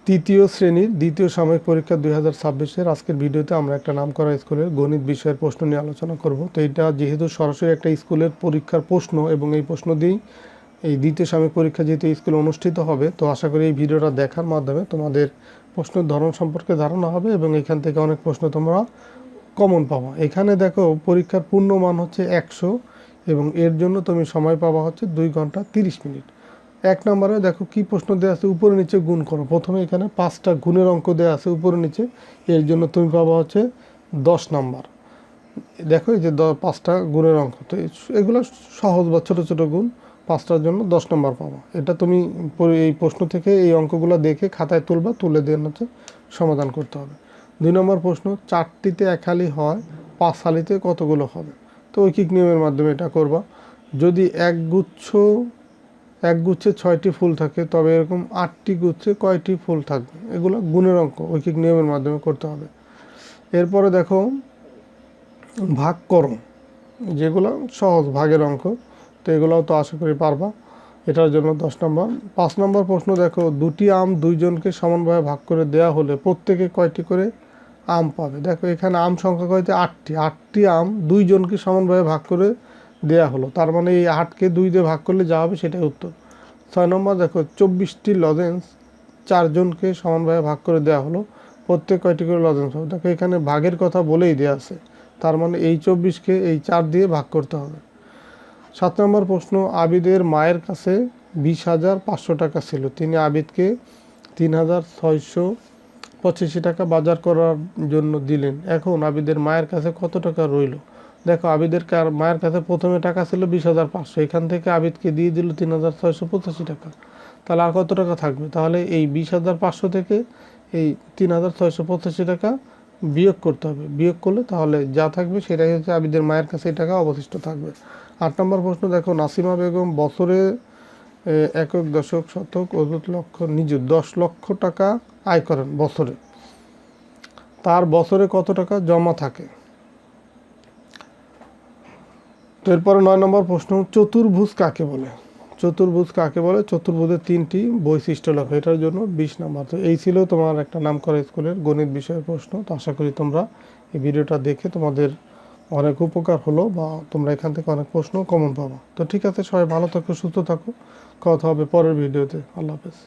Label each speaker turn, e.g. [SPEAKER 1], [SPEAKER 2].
[SPEAKER 1] তৃতীয় শ্রেণীর দ্বিতীয় সাময়িক পরীক্ষা 2026-এর আজকের ভিডিওতে আমরা একটা নামকরা স্কুলের গণিত বিষয়ের প্রশ্ন নিয়ে আলোচনা করব। তো এটা যেহেতু সরাসরি একটা স্কুলের পরীক্ষার প্রশ্ন এবং এই প্রশ্ন দিয়েই এই দ্বিতীয় সাময়িক পরীক্ষা যেহেতু স্কুলে অনুষ্ঠিত হবে, তো আশা করি এই ভিডিওটা দেখার মাধ্যমে তোমাদের প্রশ্নের ধরন সম্পর্কে ধারণা হবে এবং এখান থেকে অনেক প্রশ্ন তোমরা কমন পাবা। এখানে দেখো পরীক্ষার পূর্ণমান হচ্ছে 100 এবং এর জন্য তুমি সময় পাবা হচ্ছে 2 ঘন্টা 30 মিনিট। 1 নম্বরে দেখো কি প্রশ্ন দেওয়া আছে, উপরে নিচে গুণ করো। প্রথমে এখানে 5টা গুণের অঙ্ক দেওয়া আছে উপরে নিচে, এর জন্য তুমি পাবা হচ্ছে 10 নাম্বার। দেখো এই যে 5টা গুণের অঙ্ক, তো এগুলো সহজ বা ছোটো ছোটো গুণ, 5টার জন্য 10 নম্বর পাবা। এটা তুমি এই প্রশ্ন থেকে এই অঙ্কগুলো দেখে খাতায় তুলবা, তুলে দিয়ে হচ্ছে সমাধান করতে হবে। 2 নম্বর প্রশ্ন, 4টিতে 1 হালি হয় 5 হালিতে কতগুলো হবে? তো ঐকিক নিয়মের মাধ্যমে এটা করবা। যদি এক গুচ্ছে 6টি ফুল থাকে, তবে এরকম 8টি গুচ্ছে কয়টি ফুল থাকবে? এগুলো গুণের অঙ্ক, ঐকিক নিয়মের মাধ্যমে করতে হবে। এরপরে দেখো ভাগ করো, যেগুলো সহজ ভাগের অঙ্ক, তো এগুলোও তো আশা করি পারবা। এটার জন্য 10 নম্বর। 5 নম্বর প্রশ্ন দেখো, 2টি আম 2 জনকে সমানভাবে ভাগ করে দেওয়া হলে প্রত্যেকে কয়টি করে আম পাবে? দেখো এখানে আম সংখ্যা কয়টি? 8টি আম 2 জনকে সমানভাবে ভাগ করে দেয়া হলো, তার মানে এই 8কে 2 দিয়ে ভাগ করলে যা হবে সেটাই উত্তর। 6 নম্বর দেখো, 24টি লজেন্স 4 জনকে সমানভাবে ভাগ করে দেওয়া হলো, প্রত্যেক কয়টি করে লজেন্স হবে? দেখো এখানে ভাগের কথা বলেই দেওয়া আছে, তার মানে এই 24কে এই 4 দিয়ে ভাগ করতে হবে। 7 নম্বর প্রশ্ন, আবিদের মায়ের কাছে 20,500 টাকা ছিল, তিনি আবিদকে 3,685 টাকা বাজার করার জন্য দিলেন। এখন আবিদের মায়ের কাছে কত টাকা রইল? দেখো আবিদের মায়ের কাছে প্রথমে টাকা ছিল 20,500, এখান থেকে আবিদকে দিয়ে দিল 3,685 টাকা, তাহলে আর কত টাকা থাকবে? তাহলে এই 20,500 থেকে এই 3,685 টাকা বিয়োগ করতে হবে। বিয়োগ করলে তাহলে যা থাকবে সেটাই হচ্ছে আবিদের মায়ের কাছে এই টাকা অবশিষ্ট থাকবে। 8 নম্বর প্রশ্ন দেখো, নাসিমা বেগম বছরে একক, দশক, শতক, অযুত, লক্ষ, নিযুত 10 লক্ষ টাকা আয় করেন বছরে, তার বছরে কত টাকা জমা থাকে? তো এরপরে 9 নম্বর প্রশ্ন, চতুর্ভুজ কাকে বলে? চতুর্ভুজ কাকে বলে? চতুর্ভুজের 3টি বৈশিষ্ট্য লেখো, এটার জন্য 20 নম্বর। তো এই ছিল তোমার একটা নামকরা স্কুলের গণিত বিষয়ের প্রশ্ন। তো আশা করি তোমরা এই ভিডিওটা দেখে তোমাদের অনেক উপকার হলো বা তোমরা এখান থেকে অনেক প্রশ্ন কমন পাবা। তো ঠিক আছে, সবাই ভালো থাকো, সুস্থ থাকো, কথা হবে পরের ভিডিওতে। আল্লাহ হাফেজ।